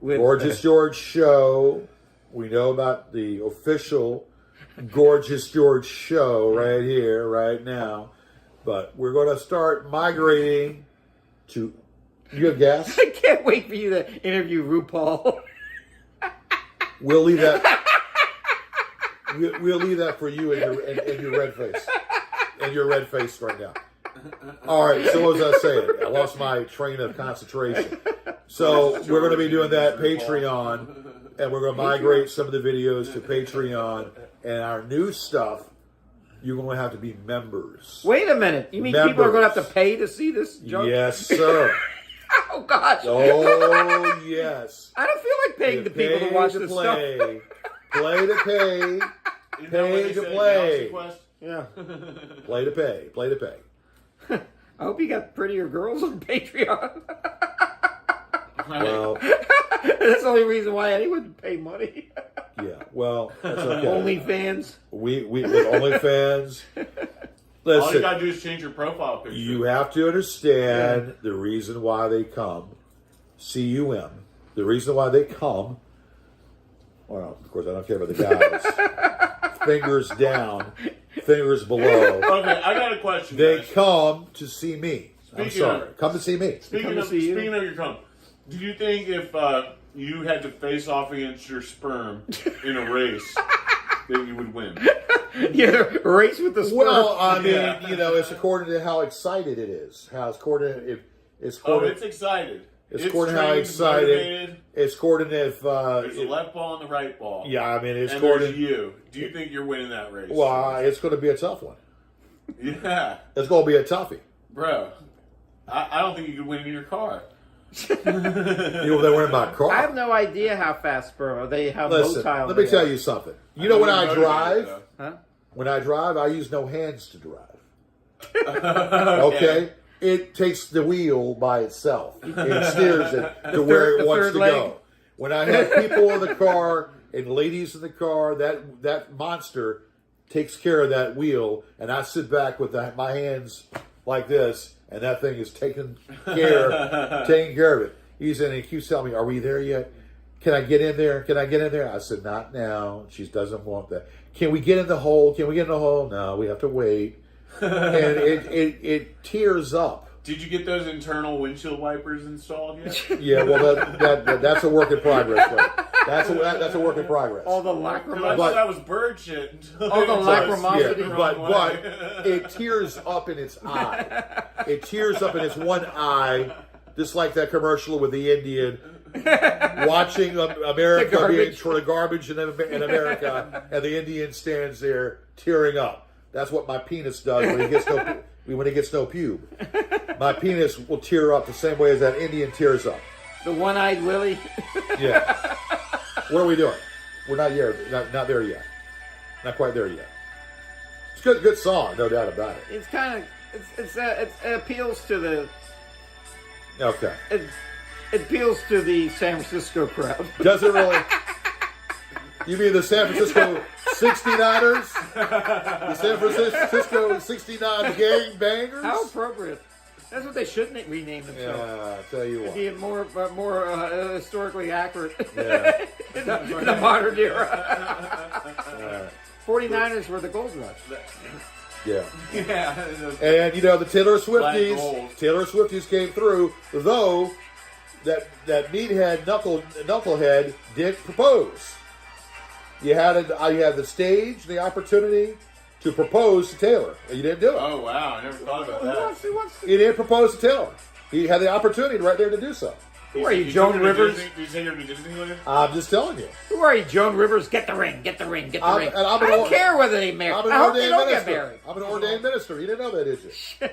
With, Gorgeous George show. We know about the official Gorgeous George show right here, right now. But we're going to start migrating to. You have gas? I can't wait for you to interview RuPaul. We'll leave that. We'll leave that for you and your red face. And your red face right now. All right, so what was I saying? I lost my train of concentration. So we're going to be doing that Patreon, and we're going to migrate some of the videos to Patreon. And our new stuff, you're going to have to be members. Wait a minute. You mean people are going to have to pay to see this joke? Yes, sir. Oh, gosh. Oh, yes. I don't feel like paying the people to watch this stuff. Play to pay. Pay to play. Yeah. Play to pay. Play to pay. I hope you got prettier girls on Patreon. Well, that's the only reason why anyone would pay money. yeah. Well, that's okay. OnlyFans. We with OnlyFans. All you Listen, gotta do is change your profile picture. you have to understand the reason why they come. CUM. The reason why they come. Well, of course, I don't care about the guys. Fingers down, fingers below. Okay, I got a question. They guys. come to see me. I'm Speaking sorry. of- Come to see me. Speaking of your cum, do you think if you had to face off against your sperm in a race, that you would win? Yeah, race with the sperm. Well, I mean, Yeah. you know, it's according to how excited it is. How it's according it's Oh, according it's excited. it's according to how trained, excited. motivated. It's according to if There's a left ball and the right ball. yeah, I mean, it's and according. there's you. Do you think you're winning that race? Well, it's going to be a tough one. Yeah, It's going to be a toughie. bro. I don't think you could win in your car. You know, they were in my car. I have no idea how fast sperm are. They have Listen, motile. let me tell you something. You know, when I drive, Huh? when I drive, I use no hands to drive. Okay? It takes the wheel by itself. It steers it to where it wants to go. When I have people in the car and ladies in the car, that monster takes care of that wheel, and I sit back with my hands like this, and that thing is taking care of it. He's in and he keeps telling me, "Are we there yet? Can I get in there? Can I get in there?" I said, "Not now." She doesn't want that. Can we get in the hole? Can we get in the hole? No, we have to wait. And it tears up. Did you get those internal windshield wipers installed yet? Yeah, well, that's a work in progress. Right? That's a work in progress. All the I lacrimosity. thought that was bird shit. All the lacrimosity. Yeah, but it tears up in its eye. It tears up in its one eye, just like that commercial with the Indian watching America being the garbage in America, and the Indian stands there tearing up. That's what my penis does when he gets no pube. My penis will tear up the same way as that Indian tears up. The one-eyed Willie. Yeah. What are we doing? We're not here. Not there yet. Not quite there yet. It's good song, no doubt about it. It's kind of it appeals to the Okay. It appeals to the San Francisco crowd. Does it really? You mean the San Francisco 69ers? The San Francisco 69 gangbangers? How appropriate. That's what they should rename themselves. Yeah, I tell you what. Be more historically accurate Yeah. in the modern era. 49ers were the gold rush. Yeah. Yeah. And, you know, the Taylor Black gold. Swifties came through, though that meathead knucklehead did propose. You had the stage, the opportunity to propose to Taylor, and you didn't do it. Oh wow, I never thought about that. He didn't propose to Taylor. He had the opportunity right there to do so. Who are you, Joan Rivers? Did you say you're going to Disneyland? I'm just telling you. Who are you, Joan Rivers? Get the ring, get the ring, get the ring. And I'm I don't care whether they marry. I'm an I hope they ordained don't minister. get married. I'm an ordained minister. You didn't know that, did you?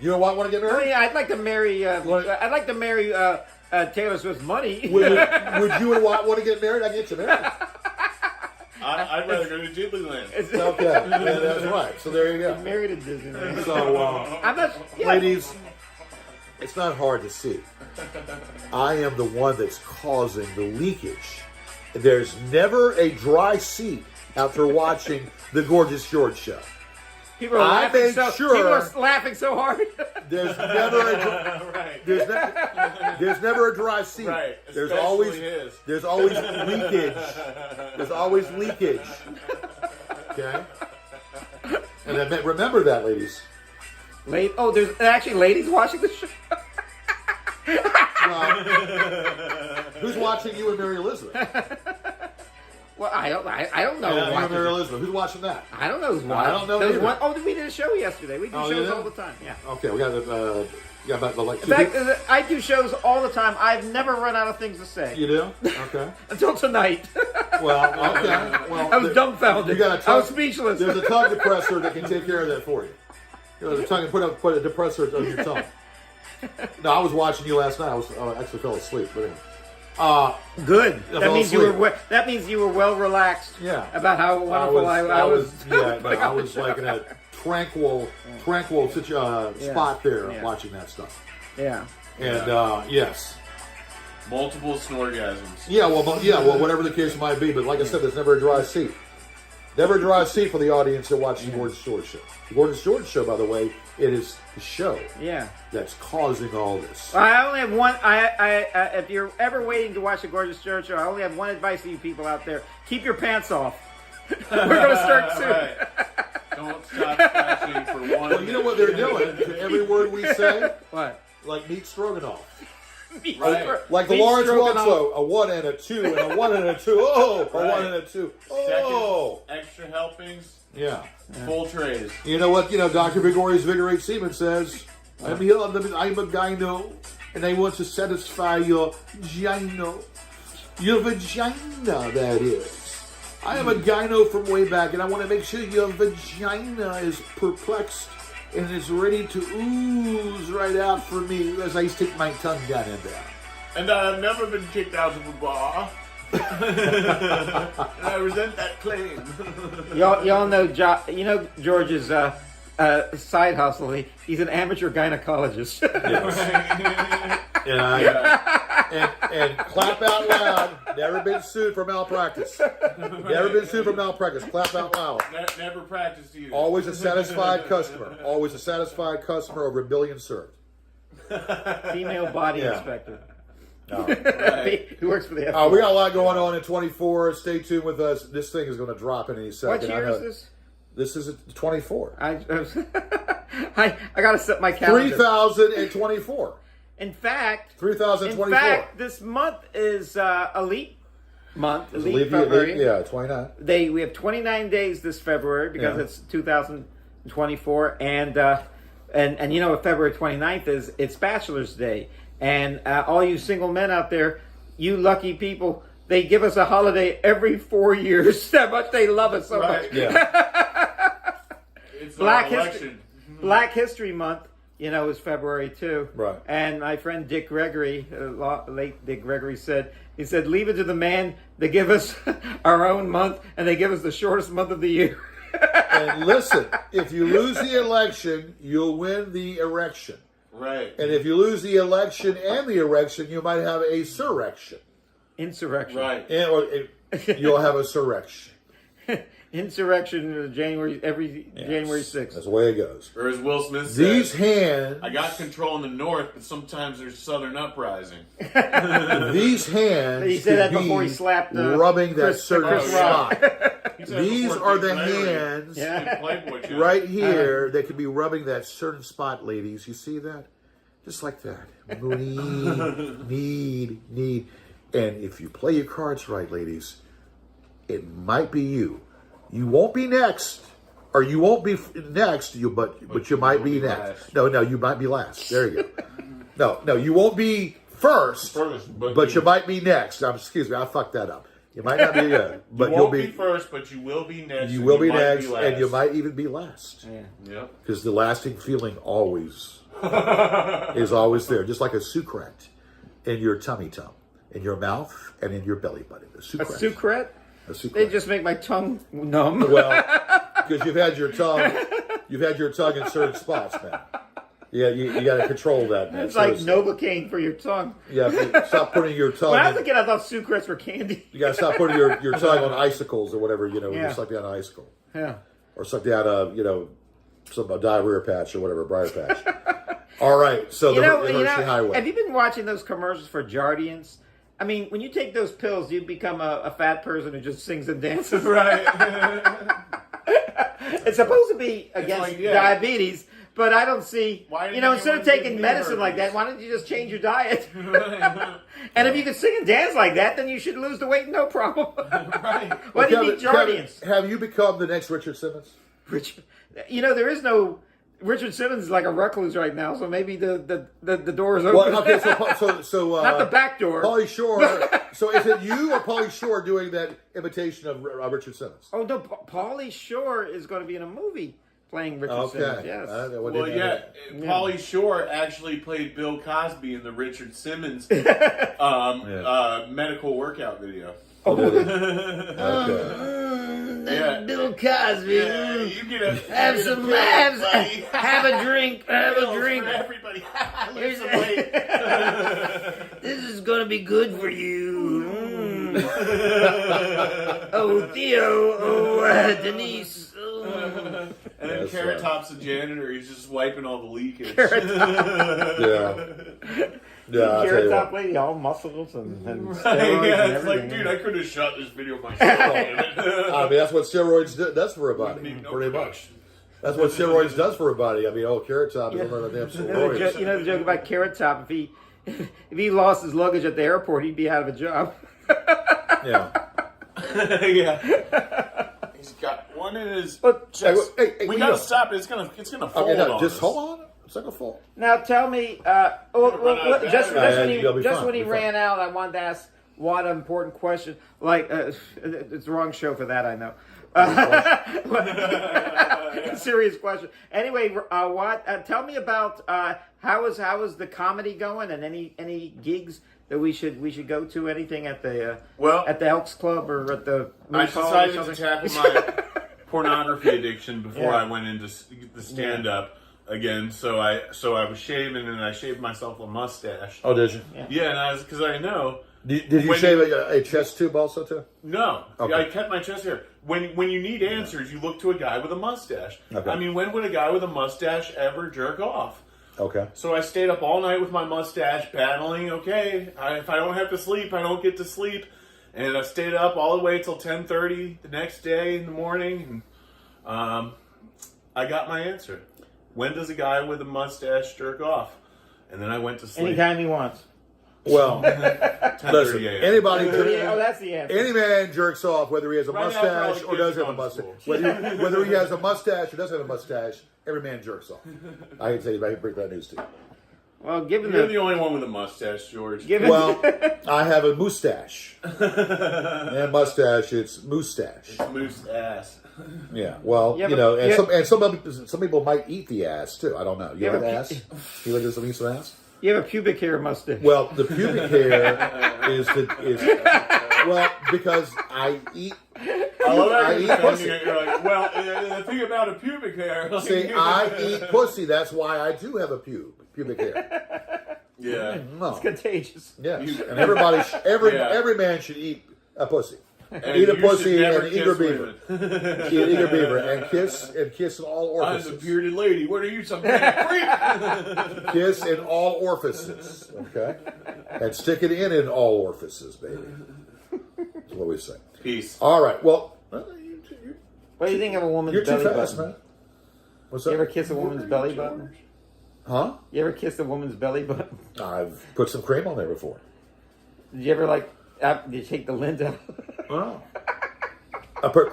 You know what? Want to get Oh, married? yeah, I'd like to marry. I'd like to marry Taylor Swift's money. Would you and Watt want to get married? I can get you married. I'd rather go to Disneyland. Okay, yeah, that's right. So there you go. Married at Disneyland. So, I'm not. Yeah. ladies, it's not hard to see. I am the one that's causing the leakage. There's never a dry seat after watching the Gorgeous George show. People are laughing so. sure- People are laughing so hard. There's never a Right. there's never a dry seat. Right. There's Especially always his. there's always leakage. There's always leakage. Okay. And then remember that, ladies. There's actually ladies watching the show. Who's watching you and Mary Elizabeth? Well, I don't know. Yeah, Who's you and Mary watching. Elizabeth. Who's watching that? I don't know who's No, watching. I don't know There was either. one, we did a show yesterday. We do Oh, you shows did? all the time. Yeah. Okay, we got about like In fact, I do shows all the time. I've never run out of things to say. you do? Okay. Until tonight. Well, okay. Well, I was dumbfounded. You got a I tongue, was speechless. There's a tongue depressor that can take care of that for you. You know, the tongue put a depressor on your tongue. No, I was watching you last night. I actually fell asleep, but anyway. Good. I That fell means asleep. that means you were well relaxed. Yeah. About how wonderful I was. Yeah, but I was like in a tranquil spot there Yeah. watching that stuff. Yeah. And yes. Multiple snorgasms. Yeah, well, whatever the case might be. But like I said, there's never a dry seat. Never a dry seat for the audience that watches the Gorgeous George show. The Gorgeous George show, by the way, it is the show Yeah. that's causing all this. I only have one. If you're ever waiting to watch the Gorgeous George show, I only have one advice to you people out there: keep your pants off. We're going to start soon. Right. Don't stop flashing for one. Well, you know what they're doing? To every word we say, What? like meat stroganoff. Right. Like the Meat Lawrence stroganoff. Watso, a 1 and a 2 and a 1 and a 2. Oh, a 1 and a 2. Oh, Seconds, extra helpings, yeah. full trays. You know what? Dr. Gregorius Vigorate Seaman says, I'm a gyno, and I want to satisfy your gyno. Your vagina, that is. I am a gyno from way back, and I want to make sure your vagina is perplexed and is ready to ooze right out for me as I stick my tongue down in there. And I've never been kicked out of a bar. And I resent that claim. Y'all know George's side hustle. He's an amateur gynecologist. And clap out loud. Never been sued for malpractice. Never been sued for malpractice. Clap out loud. Never practiced either. Always a satisfied customer. Always a satisfied customer over $1 billion served. Female body Yeah. inspector. Right. Who works for the FBI. We got a lot going on in 24. Stay tuned with us. This thing is going to drop in any second. What year is this? This is 24. I got to set my calendar. 3024. In fact, 3024. this month is Elite Month. Elite February. Yeah, 29. We have 29 days this February because it's 2024, and what February 29th is? It's Bachelor's Day, and all you single men out there, you lucky people, they give us a holiday every 4 years. That much they love us so much. Yeah. It's Black our History election. Black History Month, is February too. Right. And my friend Dick Gregory, late Dick Gregory said, leave it to the man. They give us our own month, and they give us the shortest month of the year. And listen, if you lose the election, you'll win the erection. Right. And if you lose the election and the erection, you might have a surrection. Insurrection. Right. You'll have a surrection. Insurrection January January 6th. That's the way it goes. Or as Will Smith said, These hands. I got control in the north, but sometimes there's southern uprising. These hands. He said that could before be he slapped rubbing that certain Chris Rock. spot. He said These before are Dick the Gregory hands in Playboy channel. right here that could be rubbing that certain spot, ladies. You see that? Just like that. Need. And if you play your cards right, ladies, it might be you. You won't be next, or you won't be next. But you might be next. No, you might be last. There you go. No, you won't be first, but you might be next. Excuse me, I fucked that up. You might not be good, but you you'll won't be first, but you will be next. You will be might next, last. and you might even be last. Yeah. Because the lasting feeling always is always there, just like a sucrate in your tummy, in your mouth, and in your belly button. A sucrate. A sucrate? They just make my tongue numb. Well, because you've had your tongue in certain spots, man. Yeah, you got to control that, man. It's like Novocaine for your tongue. Yeah, stop putting your tongue. When I was a kid, I thought sucrates were candy. You got to stop putting your tongue on icicles or whatever, just like down an icicle. Yeah. Or suck down a diarrhea patch or whatever, a briar patch. All right, so the Hershey Highway. Have you been watching those commercials for Jardians? I mean, when you take those pills, you become a fat person who just sings and dances. Right. It's supposed to be against diabetes, but I don't see. Instead of taking medicine like that, why don't you just change your diet? And if you can sing and dance like that, then you should lose the weight, no problem. Right. Why do you need Jardians? Kevin, have you become the next Richard Simmons? There is no. Richard Simmons is like a recluse right now, so maybe the door is open. Well, okay, so not the back door. Pauly Shore. So is it you or Pauly Shore doing that imitation of Richard Simmons? Oh no, Pauly Shore is going to be in a movie playing Richard Simmons. Yes. Pauly Shore actually played Bill Cosby in the Richard Simmons medical workout video. Oh, okay. Bill Cosby. Yeah, you get a have some laughs. Have a drink. Have a drink. For everybody. Here's this is gonna be good for you. Oh, Theo. Oh, Denise. Oh. And then Carrot Top's the janitor. He's just wiping all the leakage. Yeah, Carrot Top lady, all muscles and steroids and it's everything. like, dude, I could have shot this video myself. I mean, that's what steroids does for a body, pretty much. That's what steroids does for a body. I mean, Carrot Top is one of the damn steroids. You know the joke about Carrot Top? If he lost his luggage at the airport, he'd be out of a job. Yeah. He's got one in his chest. Hey, we gotta stop it. It's gonna fall. Okay, no, just hold on. It's not gonna fall. Now tell me, just when he ran out, I wanted to ask one important question. Like, it's the wrong show for that, I know. Serious question. Anyway, tell me about how is the comedy going, and any gigs that we should go to? Anything at the Elks Club or at the I decided to tackle my pornography addiction before I went into the stand up again. So I was shaving, and I shaved myself a mustache. Oh, did you? Yeah, and because I know. Did you shave a chest tube also too? No, okay. I kept my chest hair. When you need answers, you look to a guy with a mustache. Okay. I mean, when would a guy with a mustache ever jerk off? Okay. So I stayed up all night with my mustache, battling. Okay, if I don't have to sleep, I don't get to sleep, and I stayed up all the way till 10:30 the next day in the morning, and I got my answer. When does a guy with a mustache jerk off? And then I went to sleep. Anytime he wants. Well, listen, anybody, that's the answer. Any man jerks off, whether he has a mustache or doesn't have a mustache. Whether he has a mustache or doesn't have a mustache, every man jerks off. I can tell you, I can break that news to you. Well, you're the only one with a mustache, George. Well, I have a mustache. And mustache, it's moustache. It's moose ass. Yeah, well, and some people might eat the ass too. I don't know. You like ass? You like to eat some ass? You have a pubic hair mustache. Well, the pubic hair is because I eat I love how I you're eat defending pussy. it. You're like, well, the thing about a pubic hair. Like, See, I eat pussy. That's why I do have a pubic hair. Yeah. No. It's contagious. Yes, and everybody, every man should eat a pussy. And Eat a you pussy should never and eat your kiss beaver. women. Eat your beaver and kiss in all I'm orifices. the bearded lady. What are you, some kind of freak? Kiss in all orifices, okay? And stick it in all orifices, baby. That's what we say. Peace. All right, well, What do you think of a woman's you're too belly fast, button? man. What's You ever up? kiss a woman's belly button? Huh? You ever kiss a woman's belly button? I've put some cream on there before. Did you ever you take the lint out? Oh. I put a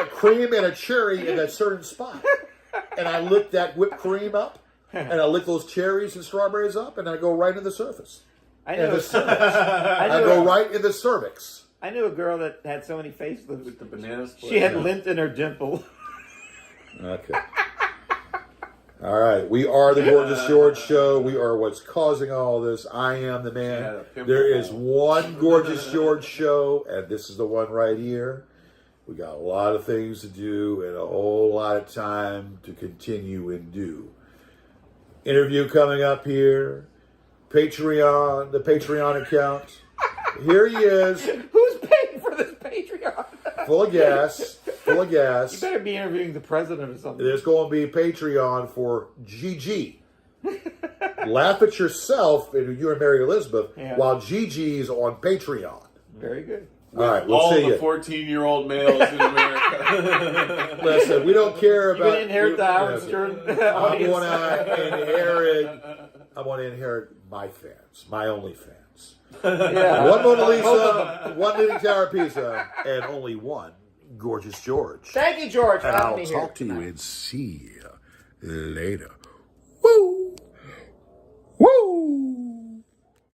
cream and a cherry in a certain spot. And I lick that whipped cream up, and I lick those cherries and strawberries up, and I go right in the surface. I In know. the cervix. I go right in the cervix. I knew a girl that had so many facelifts. With the bananas. She had lint in her dimple. Okay. All right. We are the Gorgeous George Show. We are what's causing all this. I am the man. There is one Gorgeous George Show, and this is the one right here. We got a lot of things to do and a whole lot of time to continue and do. Interview coming up here. Patreon, the Patreon account. Here he is, Who's paying for this Patreon? full of gas. Full of You gas. better be interviewing the president or something. There's going to be Patreon for GG. Laugh at yourself, and you and Mary Elizabeth, while GG's on Patreon. Very good. All right, we'll all see the you. 14-year-old males in America. Listen, we don't care You're about. going to inherit the Howard Stern audience. I want to inherit my fans, my only fans. Yeah. One Mona Lisa, one Leaning Tower Pizza, and only one Gorgeous George. Thank you, George, for And having I'll me here. talk to you and see you later.